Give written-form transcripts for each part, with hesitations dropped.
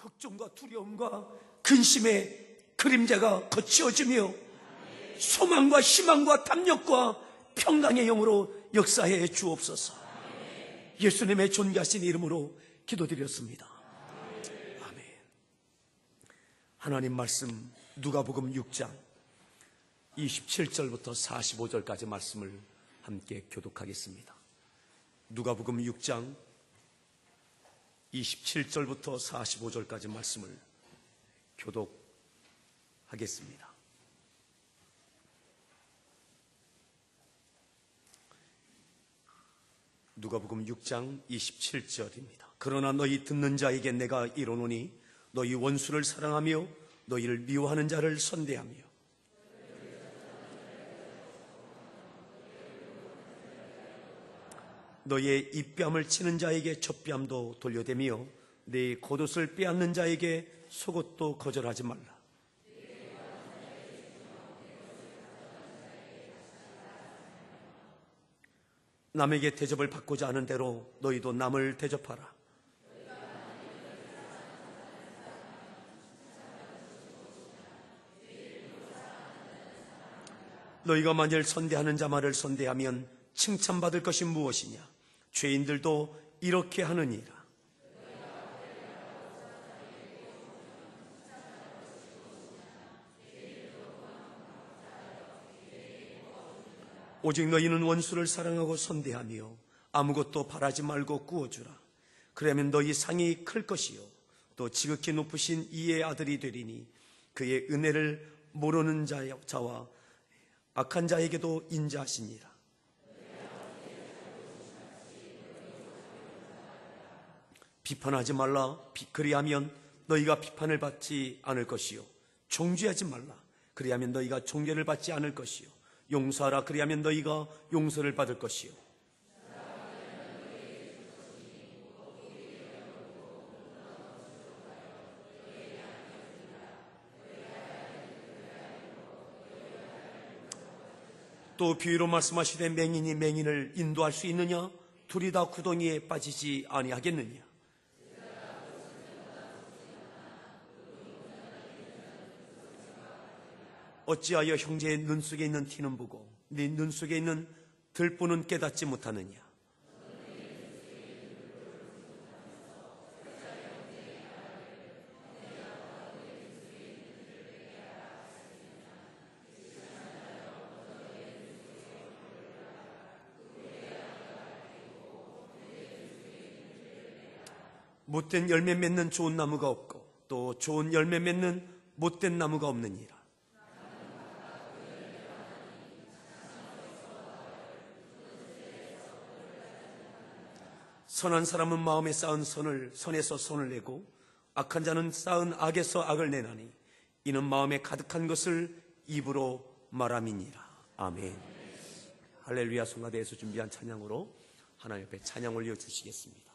걱정과 두려움과 근심의 그림자가 거치어지며 소망과 희망과 담력과 평강의 영으로 역사해 주옵소서. 예수님의 존귀하신 이름으로 기도드렸습니다. 아멘. 하나님 말씀 누가복음 6장 27절부터 45절까지 말씀을 함께 교독하겠습니다. 누가복음 6장 27절부터 45절까지 말씀을 교독하겠습니다. 누가복음 6장 27절입니다. 그러나 너희 듣는 자에게 내가 이르노니 너희 원수를 사랑하며 너희를 미워하는 자를 선대하며 너희의 입뺨을 치는 자에게 젖뺨도 돌려대며 네 겉옷을 빼앗는 자에게 속옷도 거절하지 말라. 남에게 대접을 받고자 하는 대로 너희도 남을 대접하라. 너희가 만일 선대하는 자 말을 선대하면 칭찬받을 것이 무엇이냐? 죄인들도 이렇게 하느니라. 오직 너희는 원수를 사랑하고 선대하며 아무것도 바라지 말고 구워주라. 그러면 너희 상이 클 것이요 또 지극히 높으신 이의 아들이 되리니 그의 은혜를 모르는 자와 악한 자에게도 인자하시니라. 비판하지 말라. 그리하면 너희가 비판을 받지 않을 것이요 정죄하지 말라. 그리하면 너희가 정죄를 받지 않을 것이요 용서하라. 그리하면 너희가 용서를 받을 것이요 또 비유로 말씀하시되 맹인이 맹인을 인도할 수 있느냐? 둘이 다 구덩이에 빠지지 아니하겠느냐? 어찌하여 형제의 눈 속에 있는 티는 보고 네 눈 속에 있는 들보는 깨닫지 못하느냐? 못된 열매 맺는 좋은 나무가 없고 또 좋은 열매 맺는 못된 나무가 없느니라. 선한 사람은 마음에 쌓은 선에서 선을 내고 악한 자는 쌓은 악에서 악을 내나니 이는 마음에 가득한 것을 입으로 말함이니라. 아멘. 할렐루야. 성가대에서 준비한 찬양으로 하나님 앞에 찬양 올려주시겠습니다.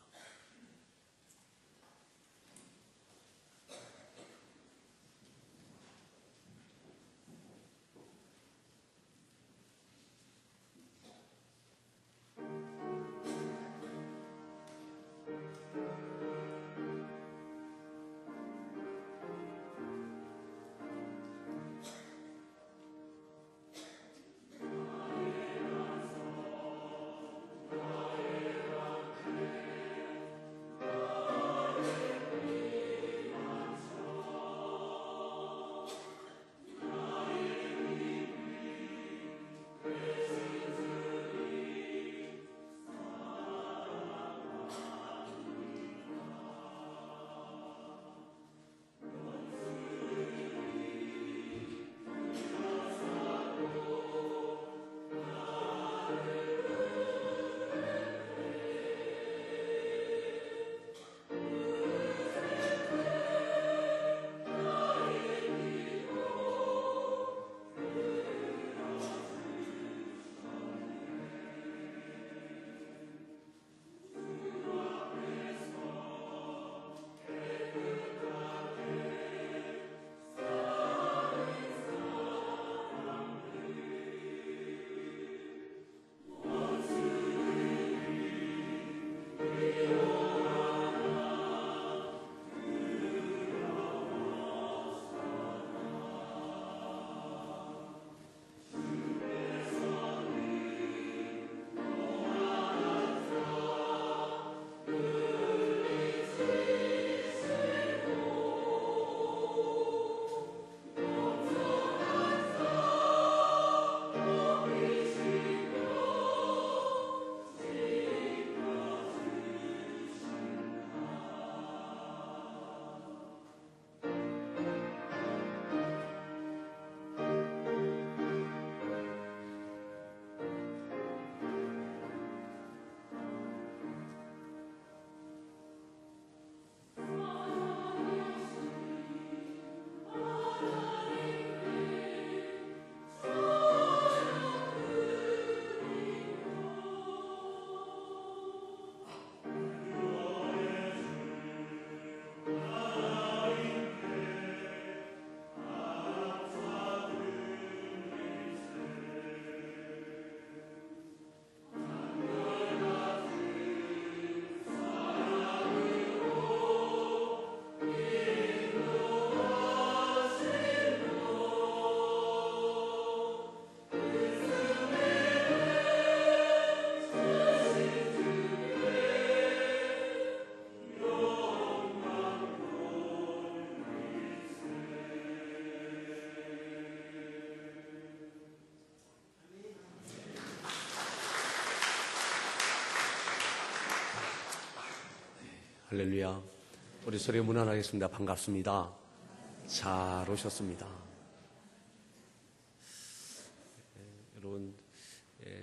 할렐루야. 우리 소리 문안하겠습니다. 반갑습니다. 잘 오셨습니다. 여러분,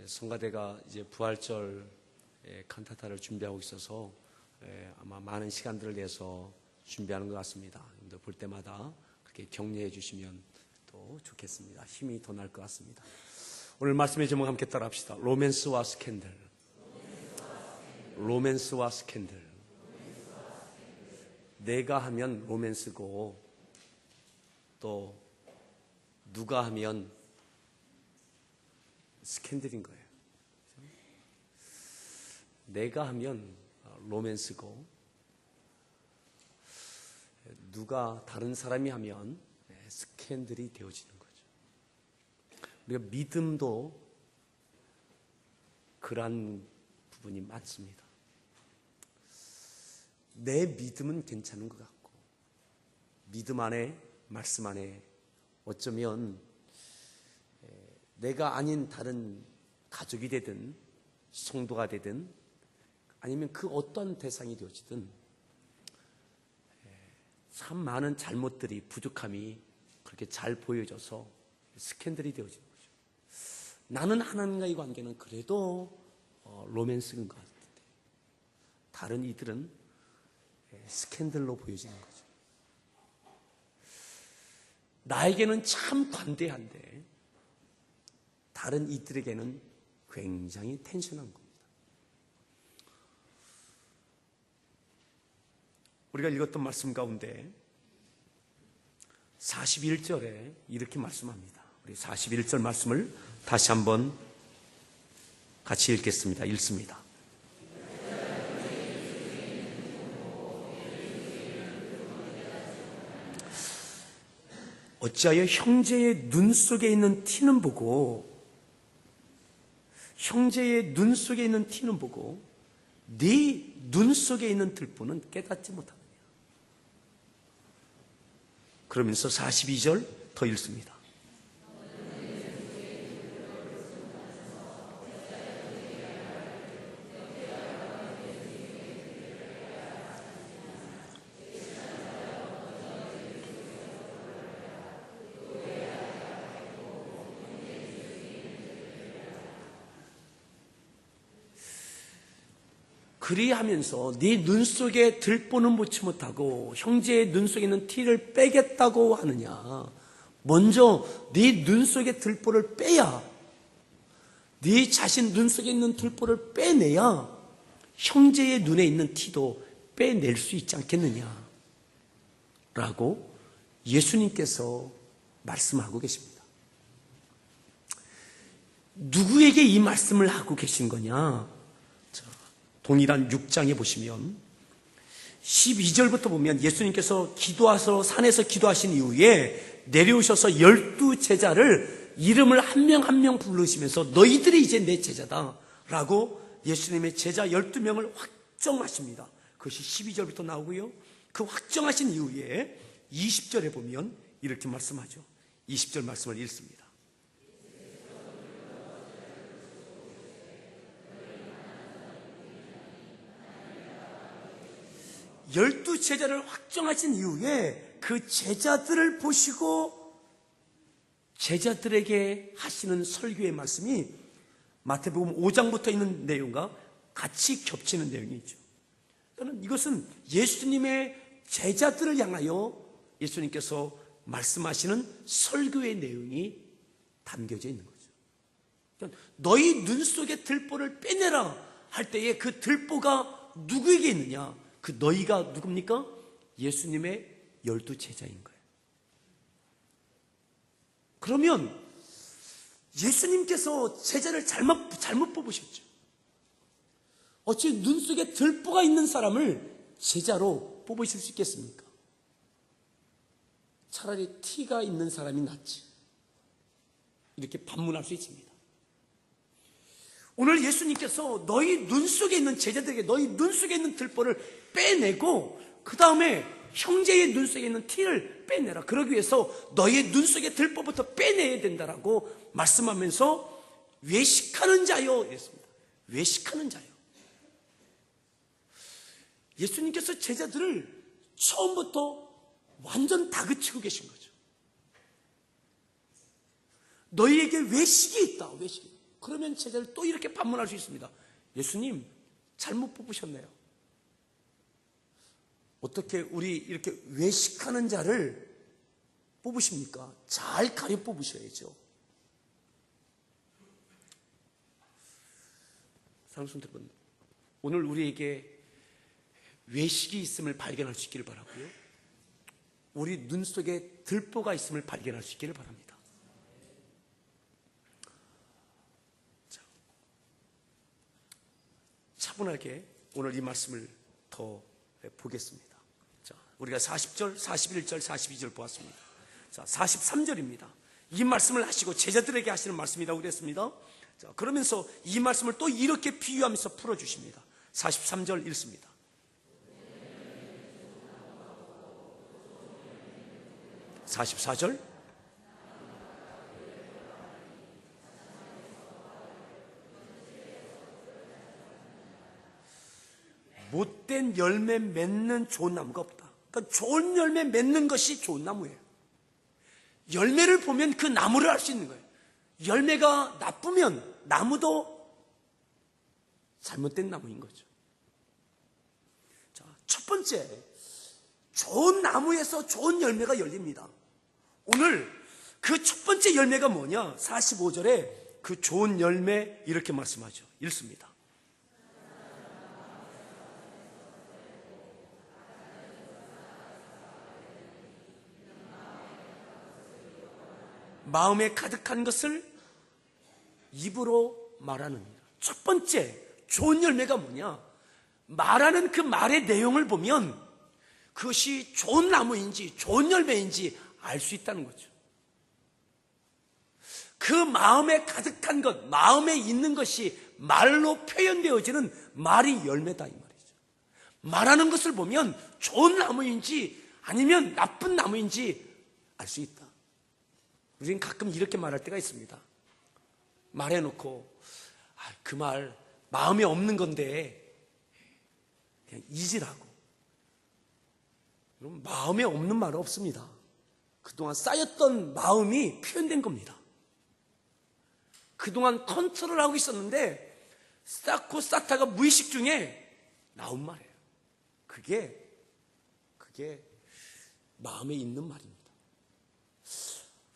성가대가 이제 부활절 칸타타를 준비하고 있어서 아마 많은 시간들을 내서 준비하는 것 같습니다. 여러분들 볼 때마다 그렇게 격려해 주시면 또 좋겠습니다. 힘이 더 날 것 같습니다. 오늘 말씀의 제목 함께 따라합시다. 로맨스와 스캔들. 로맨스와 스캔들. 내가 하면 로맨스고 또 누가 하면 스캔들인 거예요. 내가 하면 로맨스고 누가 다른 사람이 하면 스캔들이 되어지는 거죠. 우리가 믿음도 그러한 부분이 많습니다. 내 믿음은 괜찮은 것 같고 믿음 안에 말씀 안에 어쩌면 내가 아닌 다른 가족이 되든 성도가 되든 아니면 그 어떤 대상이 되어지든 참 많은 잘못들이 부족함이 그렇게 잘 보여져서 스캔들이 되어지는 거죠. 나는 하나님과의 관계는 그래도 로맨스인 것 같은데 다른 이들은 스캔들로 보여지는 거죠. 나에게는 참 관대한데 다른 이들에게는 굉장히 텐션한 겁니다. 우리가 읽었던 말씀 가운데 41절에 이렇게 말씀합니다. 우리 41절 말씀을 다시 한번 같이 읽겠습니다. 읽습니다. 어찌하여 형제의 눈 속에 있는 티는 보고 형제의 눈 속에 있는 티는 보고 네 눈 속에 있는 들보는 깨닫지 못하느냐. 그러면서 42절 더 읽습니다. 그리하면서 네 눈 속에 들보는 보지 못하고 형제의 눈 속에 있는 티를 빼겠다고 하느냐. 먼저 네 눈 속에 들보를 빼야, 네 자신 눈 속에 있는 들보를 빼내야 형제의 눈에 있는 티도 빼낼 수 있지 않겠느냐 라고 예수님께서 말씀하고 계십니다. 누구에게 이 말씀을 하고 계신 거냐? 동일한 6장에 보시면 12절부터 보면 예수님께서 기도하셔서 산에서 기도하신 이후에 내려오셔서 12제자를 이름을 한 명 한 명 부르시면서 너희들이 이제 내 제자다 라고 예수님의 제자 12명을 확정하십니다. 그것이 12절부터 나오고요. 그 확정하신 이후에 20절에 보면 이렇게 말씀하죠. 20절 말씀을 읽습니다. 열두 제자를 확정하신 이후에 그 제자들을 보시고 제자들에게 하시는 설교의 말씀이 마태복음 5장부터 있는 내용과 같이 겹치는 내용이 있죠. 저는 이것은 예수님의 제자들을 향하여 예수님께서 말씀하시는 설교의 내용이 담겨져 있는 거죠. 그러니까 너희 눈 속에 들보를 빼내라 할 때에 그 들보가 누구에게 있느냐? 그 너희가 누굽니까? 예수님의 12제자인 거예요. 그러면 예수님께서 제자를 잘못 뽑으셨죠. 어찌 눈 속에 들보가 있는 사람을 제자로 뽑으실 수 있겠습니까? 차라리 티가 있는 사람이 낫지. 이렇게 반문할 수 있습니다. 오늘 예수님께서 너희 눈 속에 있는 제자들에게 너희 눈 속에 있는 들보를 빼내고 그 다음에 형제의 눈 속에 있는 티를 빼내라. 그러기 위해서 너희의 눈 속에 들보부터 빼내야 된다라고 말씀하면서 외식하는 자요 이랬습니다. 외식하는 자요. 예수님께서 제자들을 처음부터 완전 다그치고 계신 거죠. 너희에게 외식이 있다. 외식이. 그러면 제자들 또 이렇게 반문할 수 있습니다. 예수님 잘못 뽑으셨네요. 어떻게 우리 이렇게 외식하는 자를 뽑으십니까? 잘 가려 뽑으셔야죠. 사랑하는 여러분, 오늘 우리에게 외식이 있음을 발견할 수 있기를 바라고요. 우리 눈 속에 들보가 있음을 발견할 수 있기를 바랍니다. 자, 차분하게 오늘 이 말씀을 더 보겠습니다. 자, 우리가 40절, 41절, 42절 보았습니다. 자, 43절입니다. 이 말씀을 하시고 제자들에게 하시는 말씀이라고 그랬습니다. 자, 그러면서 이 말씀을 또 이렇게 비유하면서 풀어주십니다. 43절 읽습니다. (44절) 못된 열매 맺는 좋은 나무가 없다. 그러니까 좋은 열매 맺는 것이 좋은 나무예요. 열매를 보면 그 나무를 알 수 있는 거예요. 열매가 나쁘면 나무도 잘못된 나무인 거죠. 자, 첫 번째, 좋은 나무에서 좋은 열매가 열립니다. 오늘 그 첫 번째 열매가 뭐냐? 45절에 그 좋은 열매 이렇게 말씀하죠. 읽습니다. 마음에 가득한 것을 입으로 말하는 일. 첫 번째 좋은 열매가 뭐냐? 말하는 그 말의 내용을 보면 그것이 좋은 나무인지 좋은 열매인지 알 수 있다는 거죠. 그 마음에 가득한 것, 마음에 있는 것이 말로 표현되어지는 말이 열매다 이 말이죠. 말하는 것을 보면 좋은 나무인지 아니면 나쁜 나무인지 알 수 있다. 우리는 가끔 이렇게 말할 때가 있습니다. 말해놓고 그 말 마음에 없는 건데 그냥 잊으라고. 그럼 마음에 없는 말은 없습니다. 그동안 쌓였던 마음이 표현된 겁니다. 그동안 컨트롤하고 있었는데 쌓고 쌓다가 무의식 중에 나온 말이에요. 그게 마음에 있는 말입니다.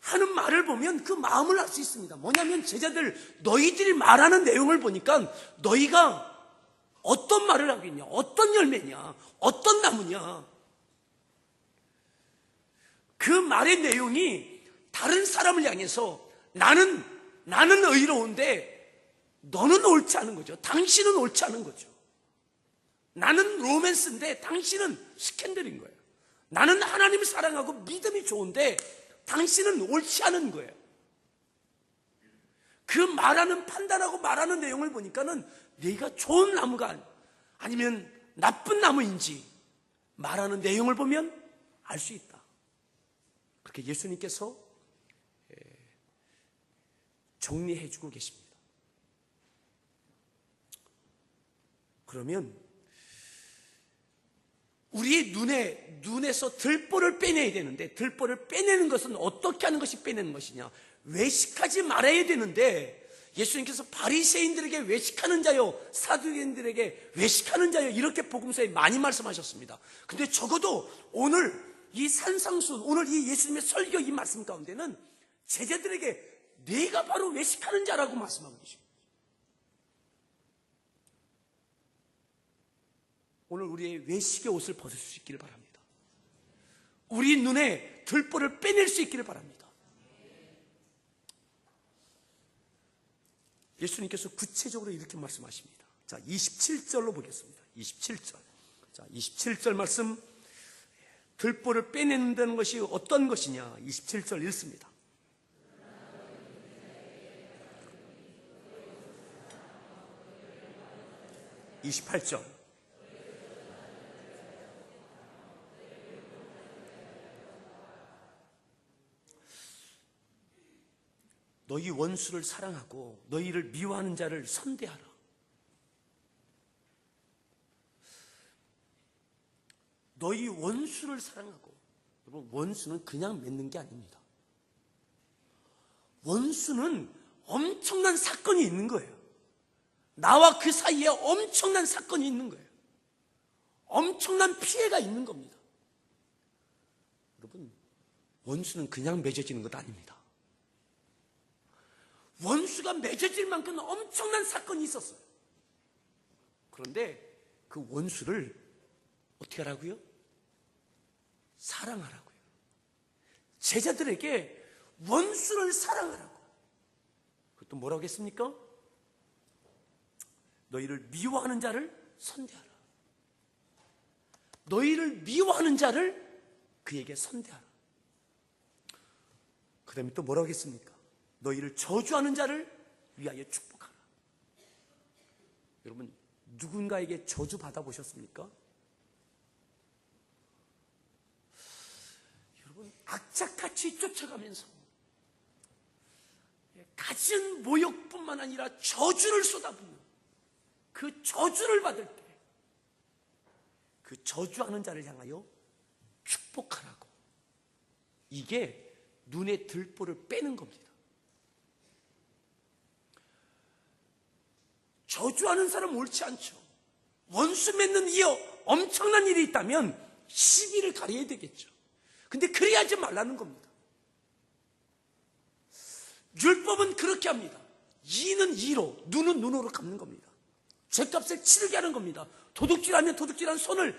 하는 말을 보면 그 마음을 알 수 있습니다. 뭐냐면 제자들 너희들이 말하는 내용을 보니까 너희가 어떤 말을 하고 있냐, 어떤 열매냐, 어떤 나무냐. 그 말의 내용이 다른 사람을 향해서 나는 의로운데 너는 옳지 않은 거죠. 당신은 옳지 않은 거죠. 나는 로맨스인데 당신은 스캔들인 거예요. 나는 하나님을 사랑하고 믿음이 좋은데 당신은 옳지 않은 거예요. 그 말하는 판단하고 말하는 내용을 보니까는 네가 좋은 나무가 아니면 나쁜 나무인지 말하는 내용을 보면 알 수 있다. 그렇게 예수님께서 정리해 주고 계십니다. 그러면 우리의 눈에서 들보를 빼내야 되는데 들보를 빼내는 것은 어떻게 하는 것이 빼내는 것이냐? 외식하지 말아야 되는데 예수님께서 바리새인들에게 외식하는 자요, 사두개인들에게 외식하는 자요 이렇게 복음서에 많이 말씀하셨습니다. 근데 적어도 오늘 이 산상순, 오늘 이 예수님의 설교 이 말씀 가운데는 제자들에게 네가 바로 외식하는 자라고 말씀하고 계십니다. 오늘 우리의 외식의 옷을 벗을 수 있기를 바랍니다. 우리 눈에 들보를 빼낼 수 있기를 바랍니다. 예수님께서 구체적으로 이렇게 말씀하십니다. 자, 27절로 보겠습니다. 27절. 자, 27절 말씀. 들보를 빼낸다는 것이 어떤 것이냐? 27절 읽습니다. (28절) 너희 원수를 사랑하고 너희를 미워하는 자를 선대하라. 너희 원수를 사랑하고. 여러분, 원수는 그냥 맺는 게 아닙니다. 원수는 엄청난 사건이 있는 거예요. 나와 그 사이에 엄청난 사건이 있는 거예요. 엄청난 피해가 있는 겁니다. 여러분, 원수는 그냥 맺어지는 것 아닙니다. 원수가 맺어질 만큼 엄청난 사건이 있었어요. 그런데 그 원수를 어떻게 하라고요? 사랑하라고요. 제자들에게 원수를 사랑하라고. 그것도 뭐라고 했습니까? 너희를 미워하는 자를 선대하라. 너희를 미워하는 자를 그에게 선대하라. 그 다음에 또 뭐라고 했습니까? 너희를 저주하는 자를 위하여 축복하라. 여러분, 누군가에게 저주 받아보셨습니까? 여러분, 악착같이 쫓아가면서 가진 모욕뿐만 아니라 저주를 쏟아붓는 그 저주를 받을 때 그 저주하는 자를 향하여 축복하라고. 이게 눈에 들보를 빼는 겁니다. 저주하는 사람 옳지 않죠. 원수 맺는 이 엄청난 일이 있다면 시비를 가려야 되겠죠. 근데 그래야 하지 말라는 겁니다. 율법은 그렇게 합니다. 이는 이로, 눈은 눈으로 갚는 겁니다. 죄값을 치르게 하는 겁니다. 도둑질하면 도둑질한 손을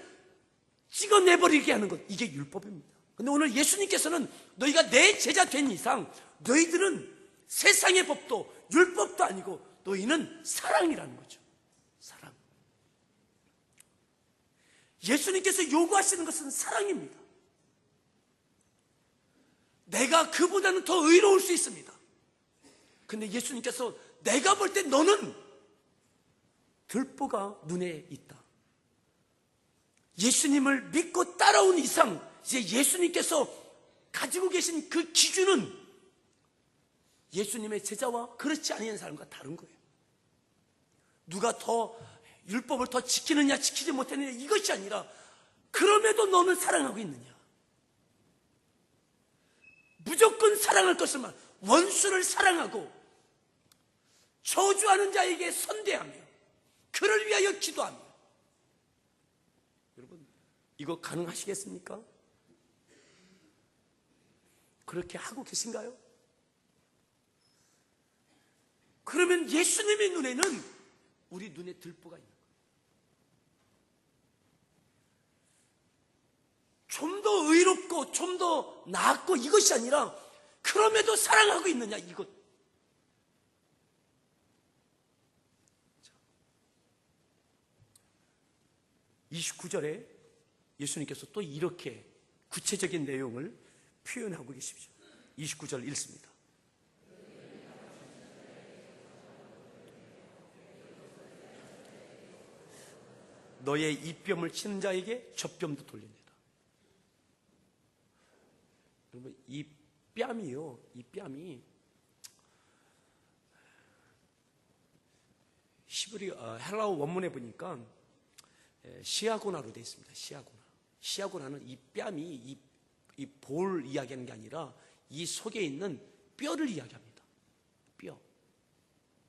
찍어내버리게 하는 것, 이게 율법입니다. 근데 오늘 예수님께서는 너희가 내 제자 된 이상 너희들은 세상의 법도 율법도 아니고 너희는 사랑이라는 거죠. 사랑. 예수님께서 요구하시는 것은 사랑입니다. 내가 그보다는 더 의로울 수 있습니다. 근데 예수님께서 내가 볼 때 너는 들보가 눈에 있다. 예수님을 믿고 따라온 이상 이제 예수님께서 가지고 계신 그 기준은 예수님의 제자와 그렇지 아니한 사람과 다른 거예요. 누가 더 율법을 더 지키느냐 지키지 못했느냐 이것이 아니라 그럼에도 너는 사랑하고 있느냐. 무조건 사랑할 것을 말, 원수를 사랑하고 저주하는 자에게 선대하며 그를 위하여 기도하며. 여러분, 이거 가능하시겠습니까? 그렇게 하고 계신가요? 그러면 예수님의 눈에는 우리 눈에 들보가 있는 거예요. 좀 더 의롭고 좀 더 낫고 이것이 아니라 그럼에도 사랑하고 있느냐 이것. 29절에 예수님께서 또 이렇게 구체적인 내용을 표현하고 계십시오. 29절 읽습니다. 너의 입병을 치는 자에게 젖병도 돌립니다. 여러분, 이 뺨이요, 이 뺨이 히브리 헬라어 원문에 보니까 시아고나로 되어 있습니다. 시아고나는 이 뺨이 이 볼 이야기하는 게 아니라 이 속에 있는 뼈를 이야기합니다. 뼈,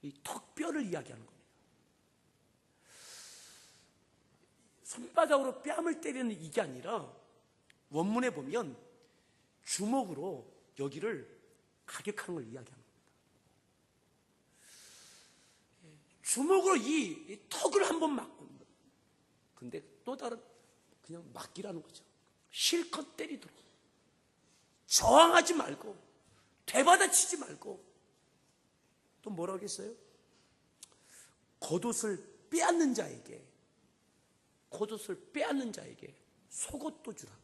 이 턱뼈를 이야기하는 겁니다. 손바닥으로 뺨을 때리는 이게 아니라 원문에 보면 주먹으로 여기를 가격하는 걸 이야기하는 겁니다. 주먹으로 이 턱을 한번 맞고, 근데 또 다른 그냥 맞기라는 거죠. 실컷 때리도록. 저항하지 말고 되받아치지 말고. 또 뭐라고 했어요? 겉옷을 빼앗는 자에게 속옷도 주라고요.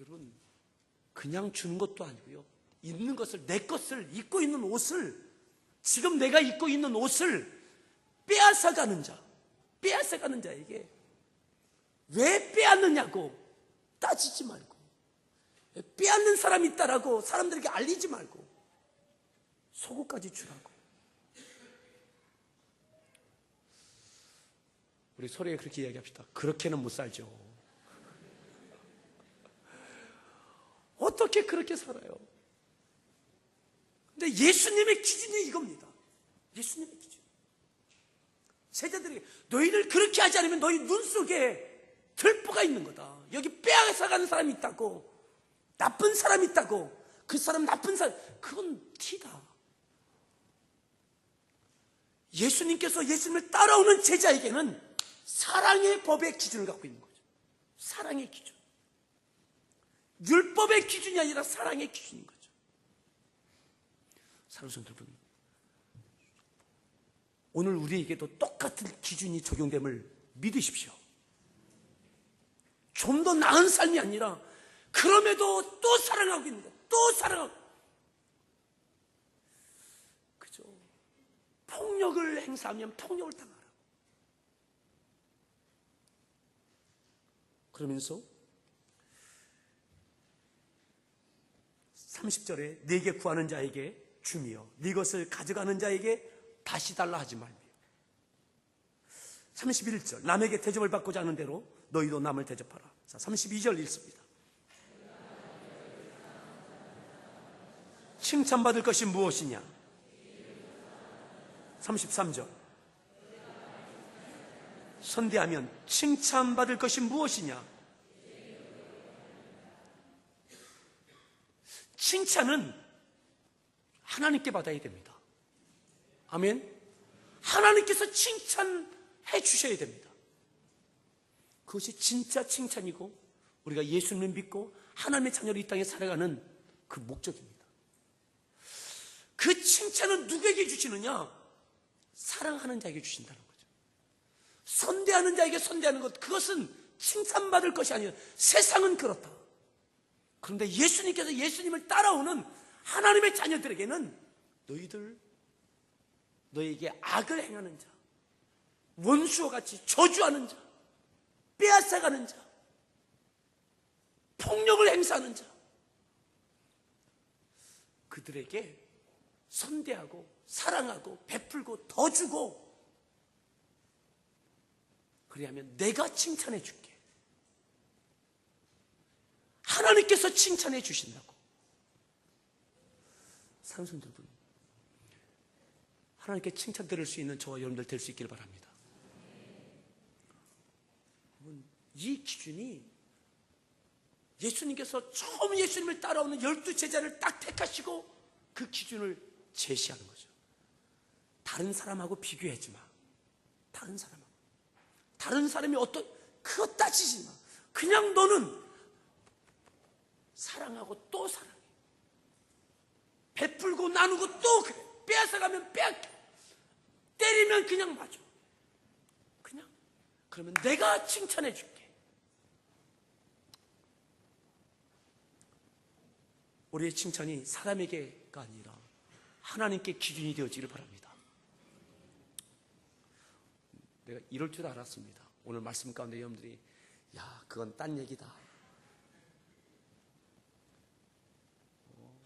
여러분, 그냥 주는 것도 아니고요. 있는 것을, 내 것을, 입고 있는 옷을, 지금 내가 입고 있는 옷을 빼앗아가는 자에게 왜 빼앗느냐고 따지지 말고, 빼앗는 사람이 있다라고 사람들에게 알리지 말고 속옷까지 주라고. 우리 서로에 그렇게 이야기합시다. 그렇게는 못 살죠. 어떻게 그렇게 살아요? 근데 예수님의 기준이 이겁니다. 예수님의 기준. 세자들에게 너희들 그렇게 하지 않으면 너희 눈 속에 들보가 있는 거다. 여기 빼앗아가는 사람이 있다고, 나쁜 사람이 있다고, 그 사람 나쁜 사람, 그건 티다. 예수님께서 예수님을 따라오는 제자에게는 사랑의 법의 기준을 갖고 있는 거죠. 사랑의 기준. 율법의 기준이 아니라 사랑의 기준인 거죠. 사랑하는 성도 여러분, 오늘 우리에게도 똑같은 기준이 적용됨을 믿으십시오. 좀 더 나은 삶이 아니라 그럼에도 또 사랑하고 있는 것, 또 사랑하고, 그죠? 폭력을 행사하면 폭력을 당하라. 그러면서 30절에 네게 구하는 자에게 주며 네 것을 가져가는 자에게 다시 달라 하지 말며, 31절 남에게 대접을 받고자 하는 대로 너희도 남을 대접하라. 자, 32절 읽습니다. 칭찬받을 것이 무엇이냐? 33절 선대하면 칭찬받을 것이 무엇이냐? 칭찬은 하나님께 받아야 됩니다. 아멘. 하나님께서 칭찬해 주셔야 됩니다. 그것이 진짜 칭찬이고 우리가 예수님을 믿고 하나님의 자녀로 이 땅에 살아가는 그 목적입니다. 그 칭찬은 누구에게 주시느냐? 사랑하는 자에게 주신다는 거죠. 선대하는 자에게 선대하는 것, 그것은 칭찬받을 것이 아니라 세상은 그렇다. 그런데 예수님께서 예수님을 따라오는 하나님의 자녀들에게는 너에게 악을 행하는 자, 원수와 같이 저주하는 자, 빼앗아가는 자, 폭력을 행사하는 자, 그들에게 선대하고 사랑하고 베풀고 더 주고, 그리하면 내가 칭찬해 줄게. 하나님께서 칭찬해 주신다고. 사랑하는 여러분, 하나님께 칭찬 들을 수 있는 저와 여러분들 될 수 있기를 바랍니다. 이 기준이 예수님께서 처음 예수님을 따라오는 12제자를 딱 택하시고 그 기준을 제시하는 거죠. 다른 사람하고 비교하지 마. 다른 사람이 어떤, 그거 따지지 마. 그냥 너는 사랑하고 또 사랑해. 베풀고 나누고 또 그래. 빼앗아가면 빼앗겨. 때리면 그냥 맞아. 그냥. 그러면 내가 칭찬해 줄게. 우리의 칭찬이 사람에게가 아니라 하나님께 기준이 되어지기를 바랍니다. 내가 이럴 줄 알았습니다. 오늘 말씀 가운데 여러분들이 야, 그건 딴 얘기다.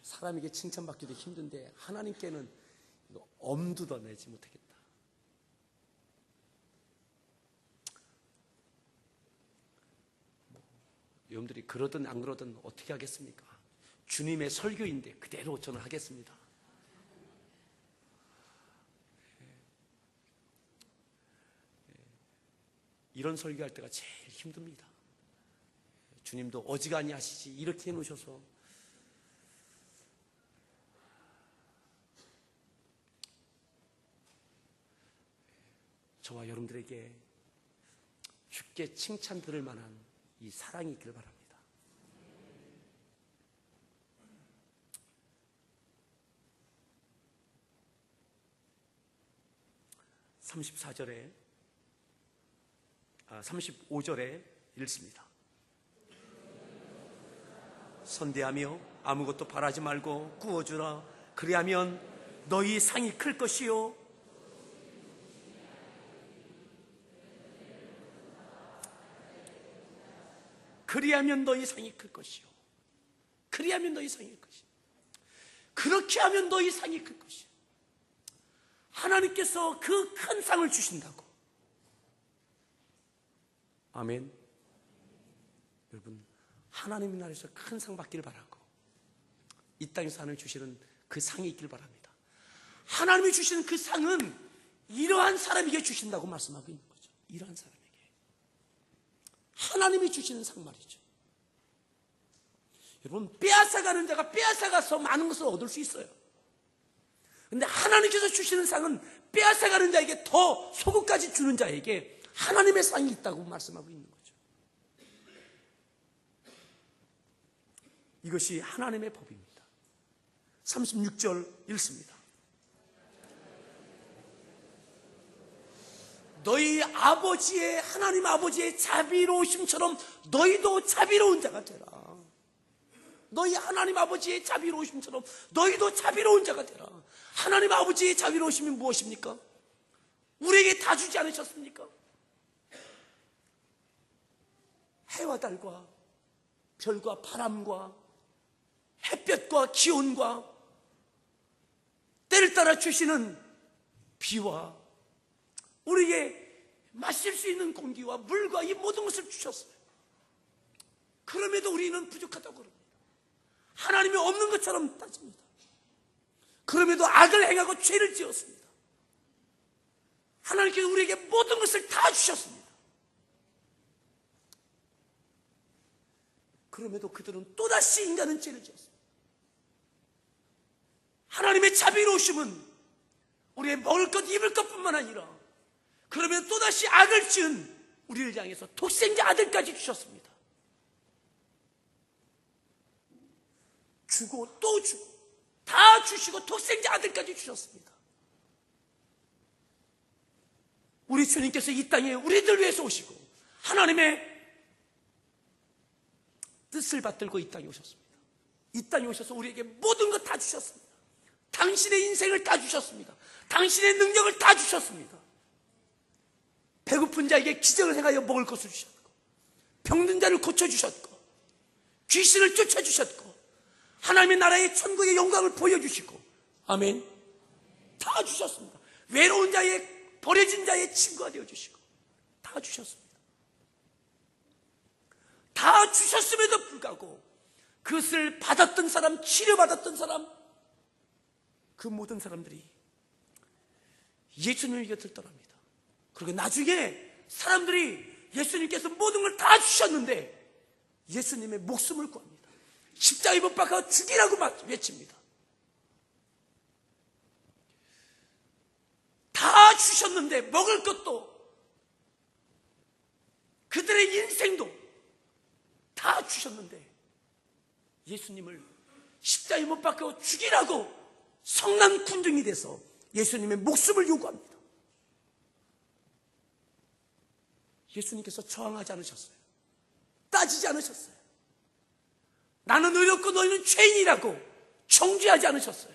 사람에게 칭찬받기도 힘든데 하나님께는 엄두도 내지 못하겠다. 여러분들이 그러든 안 그러든 어떻게 하겠습니까? 주님의 설교인데 그대로 저는 하겠습니다. 이런 설교할 때가 제일 힘듭니다. 주님도 어지간히 하시지 이렇게 해놓으셔서 저와 여러분들에게 주께 칭찬 들을 만한 이 사랑이 있기를 바랍니다. 35절에 읽습니다. 선대하며 아무것도 바라지 말고 구워주라. 그리하면 너희 상이 클 것이요. 그리하면 너희 상이 클 것이요. 그리하면 너희 상이 클 것이요. 그렇게 하면 너희 상이 클 것이요. 하나님께서 그 큰 상을 주신다고. 아멘. 여러분, 하나님 나라에서 큰 상 받기를 바라고 이 땅에서 하나님이 주시는 그 상이 있기를 바랍니다. 하나님이 주시는 그 상은 이러한 사람에게 주신다고 말씀하고 있는 거죠. 이러한 사람에게 하나님이 주시는 상 말이죠. 여러분, 빼앗아가는 자가 빼앗아가서 많은 것을 얻을 수 있어요. 그런데 하나님께서 주시는 상은 빼앗아가는 자에게 더 소금까지 주는 자에게 하나님의 상이 있다고 말씀하고 있는 거죠. 이것이 하나님의 법입니다. 36절 읽습니다. 너희 아버지의, 하나님 아버지의 자비로우심처럼 너희도 자비로운 자가 되라. 너희 하나님 아버지의 자비로우심처럼 너희도 자비로운 자가 되라. 하나님 아버지의 자비로우심이 무엇입니까? 우리에게 다 주지 않으셨습니까? 해와 달과 별과 바람과 햇볕과 기온과 때를 따라 주시는 비와 우리에게 마실 수 있는 공기와 물과 이 모든 것을 주셨어요. 그럼에도 우리는 부족하다고 그럽니다. 하나님이 없는 것처럼 따집니다. 그럼에도 악을 행하고 죄를 지었습니다. 하나님께서 우리에게 모든 것을 다 주셨습니다. 그럼에도 그들은 또다시 인간은 죄를 지었습니다. 하나님의 자비로우심은 우리의 먹을 것 입을 것뿐만 아니라 그러면 또다시 악을 지은 우리를 향해서 독생자 아들까지 주셨습니다. 주고 또 주고 다 주시고 독생자 아들까지 주셨습니다. 우리 주님께서 이 땅에 우리들 위해서 오시고 하나님의 뜻을 받들고 이 땅에 오셨습니다. 이 땅에 오셔서 우리에게 모든 것 다 주셨습니다. 당신의 인생을 다 주셨습니다. 당신의 능력을 다 주셨습니다. 배고픈 자에게 기적을 행하여 먹을 것을 주셨고, 병든 자를 고쳐주셨고, 귀신을 쫓아주셨고, 하나님의 나라의 천국의 영광을 보여주시고, 아멘. 다 주셨습니다. 외로운 자의, 버려진 자의 친구가 되어주시고 다 주셨습니다. 다 주셨음에도 불구하고 그것을 받았던 사람, 치료받았던 사람, 그 모든 사람들이 예수님의 곁을 떠납니다. 그리고 나중에 사람들이 예수님께서 모든 걸 다 주셨는데 예수님의 목숨을 구합니다. 십자가에 못 박아 죽이라고 외칩니다. 다 주셨는데 먹을 것도 그들의 인생도 다 주셨는데 예수님을 십자가에 못 박아 죽이라고 성난 군중이 돼서 예수님의 목숨을 요구합니다. 예수님께서 저항하지 않으셨어요. 따지지 않으셨어요. 나는 의롭고 너희는 죄인이라고 정죄하지 않으셨어요.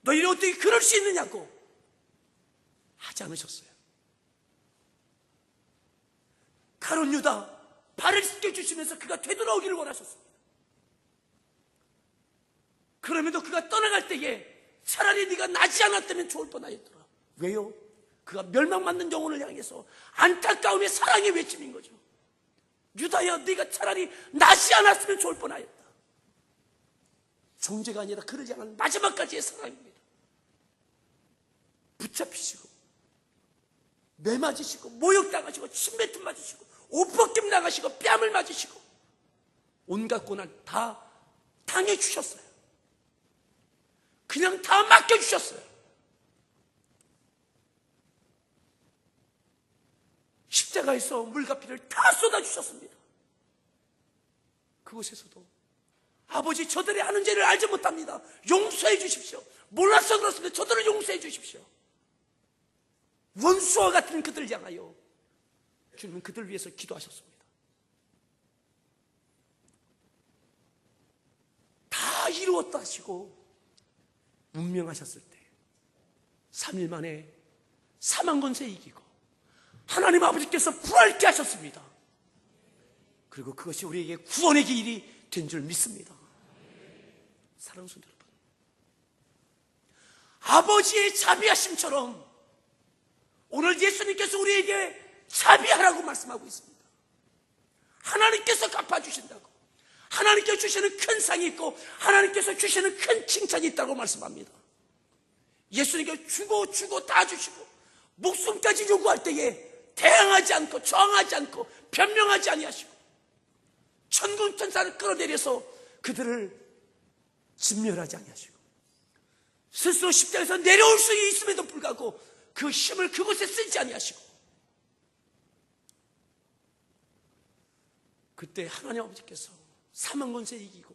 너희는 어떻게 그럴 수 있느냐고 하지 않으셨어요. 가룟 유다 발을 씻겨주시면서 그가 되돌아오기를 원하셨습니다. 그럼에도 그가 떠나갈 때에 차라리 네가 나지 않았다면 좋을 뻔하였더라. 왜요? 그가 멸망받는 영혼을 향해서 안타까움의 사랑의 외침인 거죠. 유다야, 네가 차라리 나지 않았으면 좋을 뻔하였다. 정죄가 아니라 그러지 않은 마지막까지의 사랑입니다. 붙잡히시고 매 맞으시고 모욕당하시고 침뱉음 맞으시고 옷벗김 나가시고 뺨을 맞으시고 온갖 고난 다 당해주셨어요. 그냥 다 맡겨주셨어요. 십자가에서 물과 피를 다 쏟아주셨습니다. 그곳에서도 아버지, 저들이 하는 죄를 알지 못합니다. 용서해 주십시오. 몰라서 그렇습니다. 저들을 용서해 주십시오. 원수와 같은 그들을 향하여 주님은 그들을 위해서 기도하셨습니다. 다 이루었다 하시고 운명하셨을 때 3일 만에 사망 권세 이기고 하나님 아버지께서 부활케 하셨습니다. 그리고 그것이 우리에게 구원의 길이 된 줄 믿습니다. 사랑하는 성도 여러분, 아버지의 자비하심처럼 오늘 예수님께서 우리에게 자비하라고 말씀하고 있습니다. 하나님께서 갚아주신다고, 하나님께서 주시는 큰 상이 있고 하나님께서 주시는 큰 칭찬이 있다고 말씀합니다. 예수님께서 주고 다 주시고 목숨까지 요구할 때에 대항하지 않고 저항하지 않고 변명하지 아니하시고 천군 천사를 끌어내려서 그들을 진멸하지 아니하시고 스스로 십자가에서 내려올 수 있음에도 불구하고 그 힘을 그곳에 쓰지 아니하시고, 그때 하나님 아버지께서 사망 권세 이기고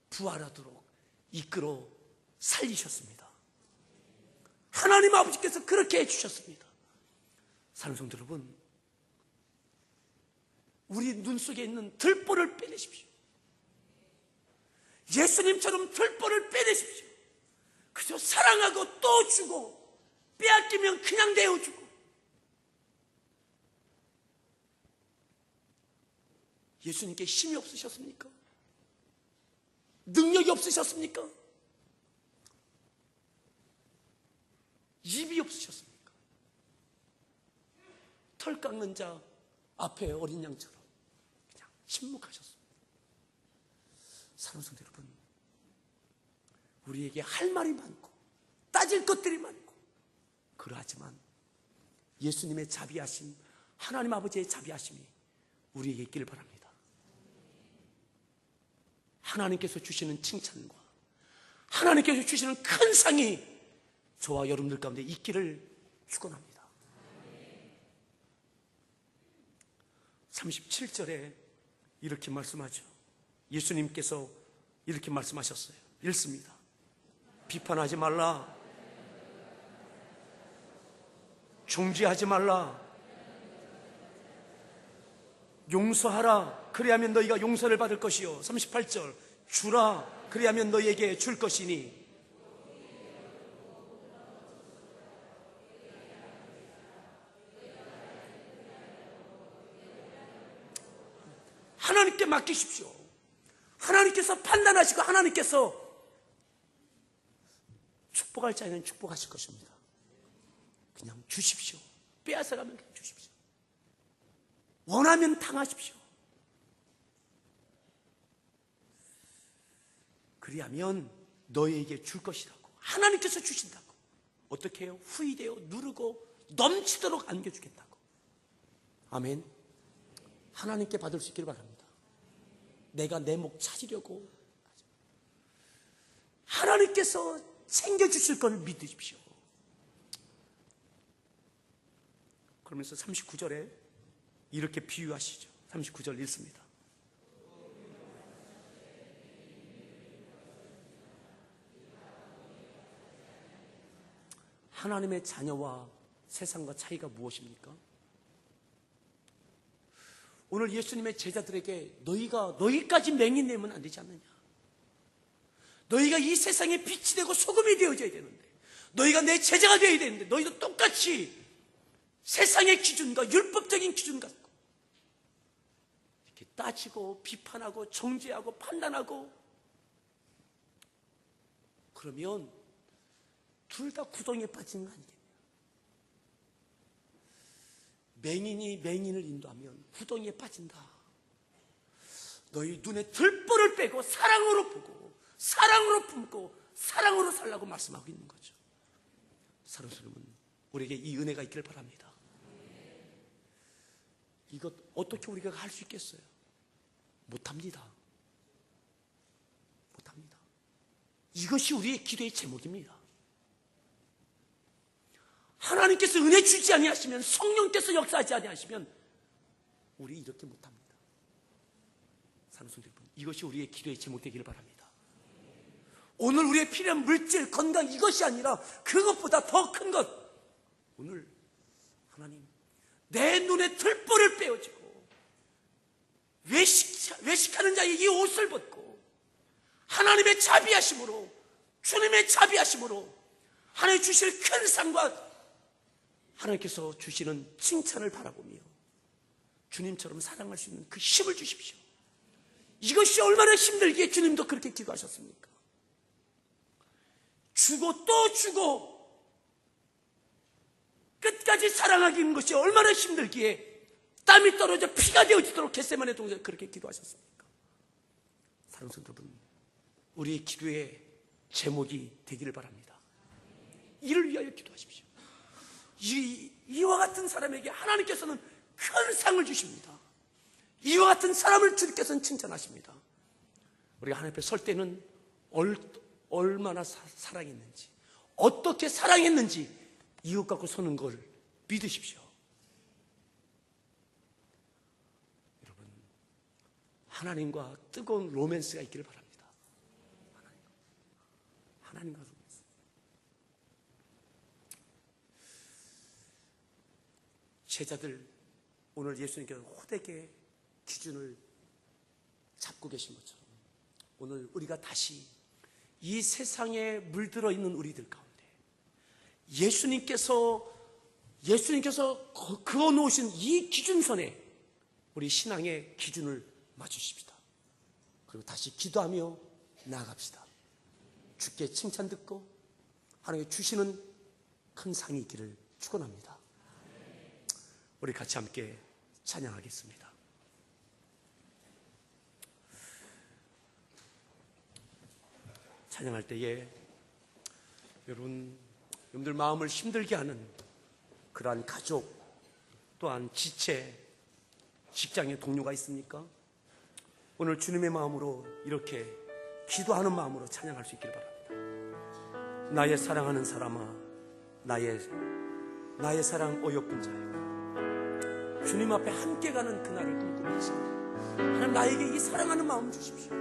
부활하도록 이끌어 살리셨습니다. 하나님 아버지께서 그렇게 해주셨습니다. 사랑하는 성도 여러분, 우리 눈 속에 있는 들보를 빼내십시오. 예수님처럼 들보를 빼내십시오. 그저 사랑하고 또 주고 빼앗기면 그냥 내어주고, 예수님께 힘이 없으셨습니까? 능력이 없으셨습니까? 입이 없으셨습니까? 털 깎는 자 앞에 어린 양처럼 그냥 침묵하셨습니다. 사랑하는 성도 여러분, 우리에게 할 말이 많고 따질 것들이 많고 그러하지만 예수님의 자비하심, 하나님 아버지의 자비하심이 우리에게 있기를 바랍니다. 하나님께서 주시는 칭찬과 하나님께서 주시는 큰 상이 저와 여러분들 가운데 있기를 축원합니다. 37절에 이렇게 말씀하죠. 예수님께서 이렇게 말씀하셨어요. 읽습니다. 비판하지 말라, 중지하지 말라, 용서하라, 그리하면 너희가 용서를 받을 것이요. 38절, 주라, 그리하면 너희에게 줄 것이니. 하나님께 맡기십시오. 하나님께서 판단하시고 하나님께서 축복할 자에는 축복하실 것입니다. 그냥 주십시오. 빼앗아가면 그냥 주십시오. 원하면 당하십시오. 그리하면 너희에게 줄 것이라고 하나님께서 주신다고. 어떻게 해요? 후이되어 누르고 넘치도록 안겨주겠다고. 아멘. 하나님께 받을 수 있기를 바랍니다. 내가 내 목 찾으려고, 하나님께서 챙겨주실 걸 믿으십시오. 그러면서 39절에 이렇게 비유하시죠. 39절 읽습니다. 하나님의 자녀와 세상과 차이가 무엇입니까? 오늘 예수님의 제자들에게 너희까지 맹인 내면 안 되지 않느냐? 너희가 이 세상에 빛이 되고 소금이 되어져야 되는데, 너희가 내 제자가 되어야 되는데, 너희도 똑같이 세상의 기준과 율법적인 기준 갖고 이렇게 따지고 비판하고 정죄하고 판단하고 그러면 둘 다 구덩이에 빠지는 거 아니겠냐? 맹인이 맹인을 인도하면 구덩이에 빠진다. 너희 눈에 들보를 빼고 사랑으로 보고 사랑으로 품고 사랑으로 살라고 말씀하고 있는 거죠. 사랑하는 여러분, 우리에게 이 은혜가 있기를 바랍니다. 이것 어떻게 우리가 할 수 있겠어요? 못합니다. 못합니다. 이것이 우리의 기도의 제목입니다. 하나님께서 은혜 주지 아니하시면, 성령께서 역사하지 아니하시면 우리 이렇게 못합니다. 사랑하는 여러분, 이것이 우리의 기도의 제목 되기를 바랍니다. 오늘 우리의 필요한 물질, 건강, 이것이 아니라 그것보다 더 큰 것, 오늘 하나님 내 눈에 들보를 빼어지고 외식하는 자의 이 옷을 벗고 하나님의 자비하심으로, 주님의 자비하심으로 하나님 주실 큰 상과 하나님께서 주시는 칭찬을 바라보며 주님처럼 사랑할 수 있는 그 힘을 주십시오. 이것이 얼마나 힘들기에 주님도 그렇게 기도하셨습니까? 주고 또 주고 끝까지 사랑하기는 것이 얼마나 힘들기에 땀이 떨어져 피가 되어지도록 겟세마네 동산에 그렇게 기도하셨습니까? 사랑하는 성도 여러분, 우리의 기도의 제목이 되기를 바랍니다. 이를 위하여 기도하십시오. 이와 같은 사람에게 하나님께서는 큰 상을 주십니다. 이와 같은 사람을 주님께서는 칭찬하십니다. 우리가 하나님 앞에 설 때는 얼마나 사랑했는지, 어떻게 사랑했는지 이것 갖고 서는 걸 믿으십시오. 여러분, 하나님과 뜨거운 로맨스가 있기를 바랍니다. 하나님과 로맨스. 제자들, 오늘 예수님께서 호되게 기준을 잡고 계신 것처럼 오늘 우리가 다시 이 세상에 물들어 있는 우리들 가운데 예수님께서 그어 놓으신 이 기준선에 우리 신앙의 기준을 맞추십시다. 그리고 다시 기도하며 나아갑시다. 주께 칭찬 듣고 하나님께 주시는 큰 상이 있기를 축원합니다. 우리 같이 함께 찬양하겠습니다. 찬양할 때에 여러분들 마음을 힘들게 하는 그러한 가족, 또한 지체, 직장의 동료가 있습니까? 오늘 주님의 마음으로 이렇게 기도하는 마음으로 찬양할 수 있기를 바랍니다. 나의 사랑하는 사람아, 나의 사랑 어여쁜 자여, 주님 앞에 함께 가는 그날을 꿈꾸면서 하나님 나에게 이 사랑하는 마음 주십시오.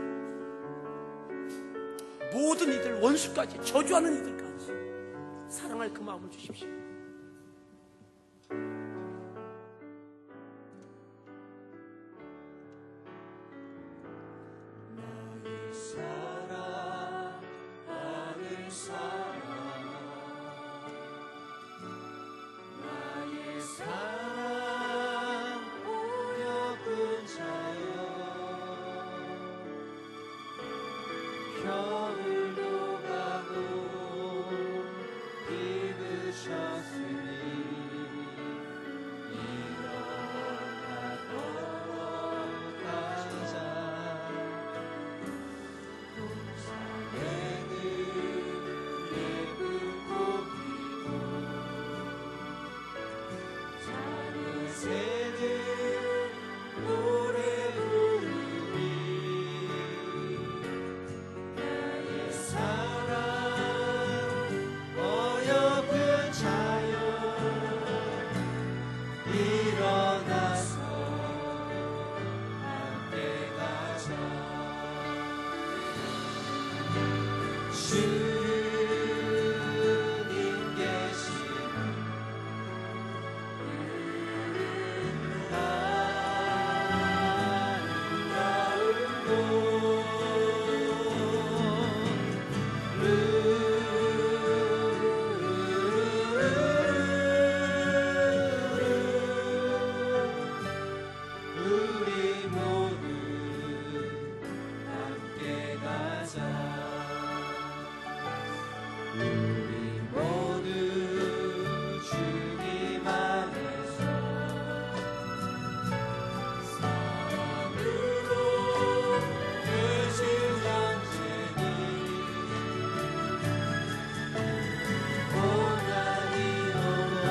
모든 이들, 원수까지 저주하는 이들까지 사랑할 그 마음을 주십시오. 나의 사랑하는 사람, 나의 사랑 어여쁜 자여, 겨울도 가고 입으셨으니 일어나 걸어가자. 동산에는 예쁜 꽃피고 작은 새들 노래 부르니 나의 사랑 어여쁜 자여, 일어나서 함께 가자. 주님 계시는 아름다운 곳, 우리 모두 함께 가자. 우리 모두 주님 안에서 사랑으로 되신 전쟁이 고난이로도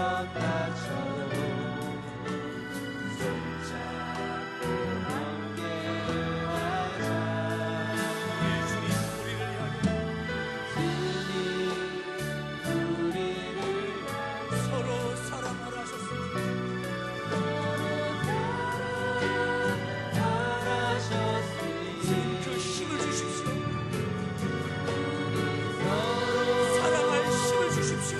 쉬었다처럼 손잡고 함께 가자. 주님 우리를 서로 사랑하라 하셨습니다. 그 힘을 주십시오. 사랑할 힘을 주십시오.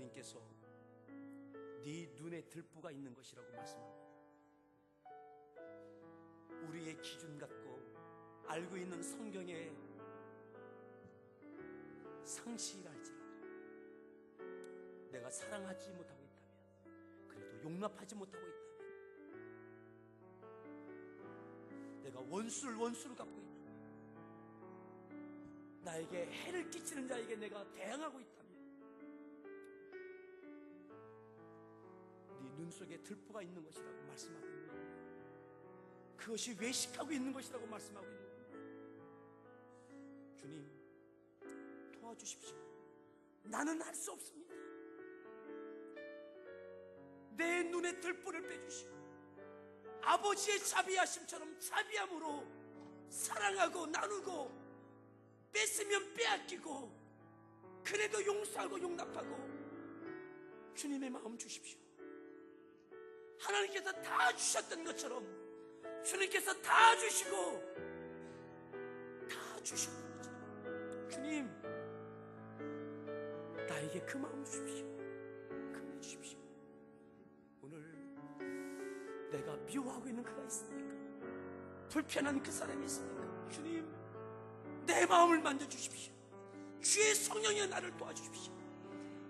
주님께서 네 눈에 들보가 있는 것이라고 말씀합니다. 우리의 기준 같고 알고 있는 성경의 상식이라 할지라도 내가 사랑하지 못하고 있다면, 그래도 용납하지 못하고 있다면, 내가 원수를 원수로 갚고 있다면, 나에게 해를 끼치는 자에게 내가 대항하고 있다면, 네 눈 속에 들보가 있는 것이라고 말씀하고 있는 겁니다. 그것이 외식하고 있는 것이라고 말씀하고 있는 겁니다. 주님, 도와주십시오. 나는 할 수 없습니다. 내 눈에 들보를 빼주시고 아버지의 자비하심처럼 자비함으로 사랑하고 나누고, 뺏으면 빼앗기고, 그래도 용서하고 용납하고 주님의 마음 주십시오. 하나님께서 다 주셨던 것처럼 주님께서 다 주시고 다 주셨던 것처럼 주님, 나에게 그 마음 주십시오. 그 주십시오. 오늘 내가 미워하고 있는 그가 있습니까? 불편한 그 사람이 있습니까? 주님, 내 마음을 만져주십시오. 주의 성령이 나를 도와주십시오.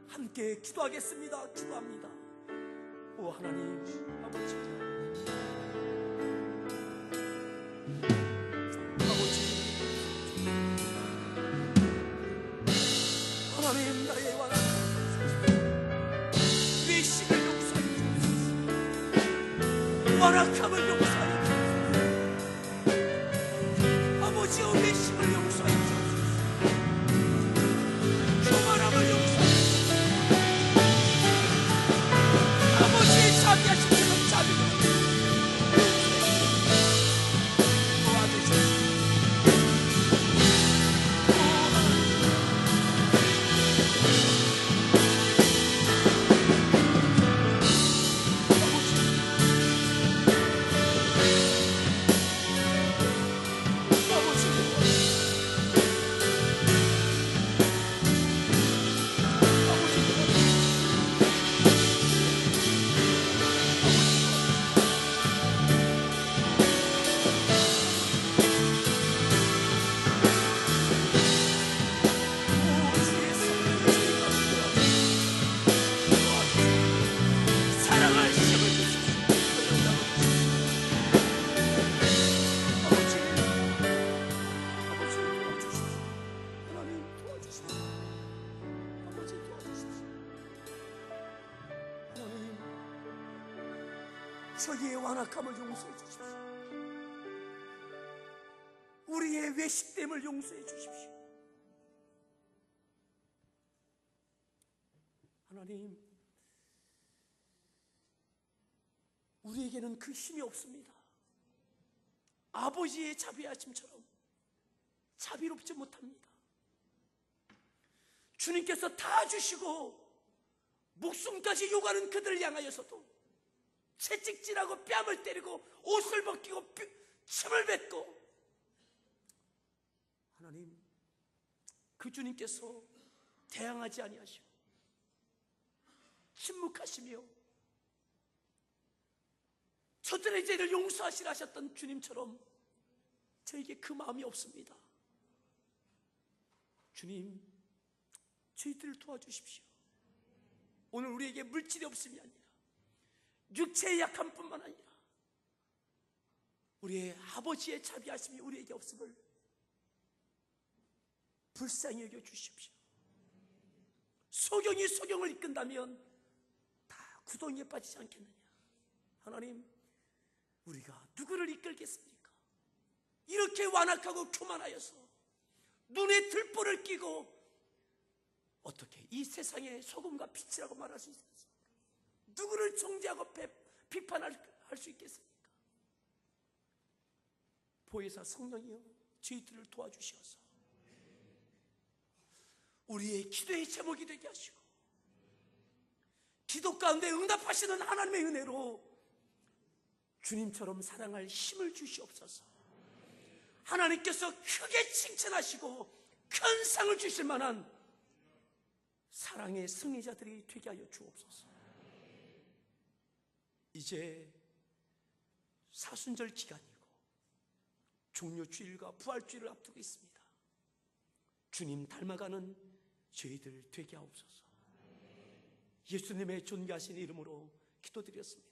함께 기도하겠습니다. 기도합니다. 오 하나님 아버지, 하나님, 나의 완악한 외식을 용서하여 주옵소서. 완악함을 용서하여 주옵소서. 아버지의 외식을 용서하여 주옵소서. 교만함을 용서하여 주옵소서. 아버지의 자비하심처럼 자비를 도와주옵소서. 저희의 완악함을 용서해 주십시오. 우리의 외식됨을 용서해 주십시오. 하나님, 우리에게는 그 힘이 없습니다. 아버지의 자비하심처럼 자비롭지 못합니다. 주님께서 다 주시고 목숨까지 요구하는 그들을 향하여서도 채찍질하고 뺨을 때리고 옷을 벗기고 침을 뱉고, 하나님, 그 주님께서 대항하지 아니하시고 침묵하시며 저들의 죄를 용서하시라 하셨던 주님처럼 저에게 그 마음이 없습니다. 주님, 저희들을 도와주십시오. 오늘 우리에게 물질이 없음이 아니라 육체의 약함뿐만 아니라 우리의 아버지의 자비하심이 우리에게 없음을 불쌍히 여겨 주십시오. 소경이 소경을 이끈다면 다 구덩이에 빠지지 않겠느냐. 하나님, 우리가 누구를 이끌겠습니까? 이렇게 완악하고 교만하여서 눈에 들보를 끼고 어떻게 이 세상의 소금과 빛이라고 말할 수 있습니까? 누구를 정죄하고 비판할 수 있겠습니까? 보혜사 성령이여, 저희들을 도와주시어서 우리의 기도의 제목이 되게 하시고 기도 가운데 응답하시는 하나님의 은혜로 주님처럼 사랑할 힘을 주시옵소서. 하나님께서 크게 칭찬하시고 큰 상을 주실 만한 사랑의 승리자들이 되게 하여 주옵소서. 이제 사순절 기간이고 종료주일과 부활주일을 앞두고 있습니다. 주님 닮아가는 저희들 되게 하옵소서. 예수님의 존귀하신 이름으로 기도드렸습니다.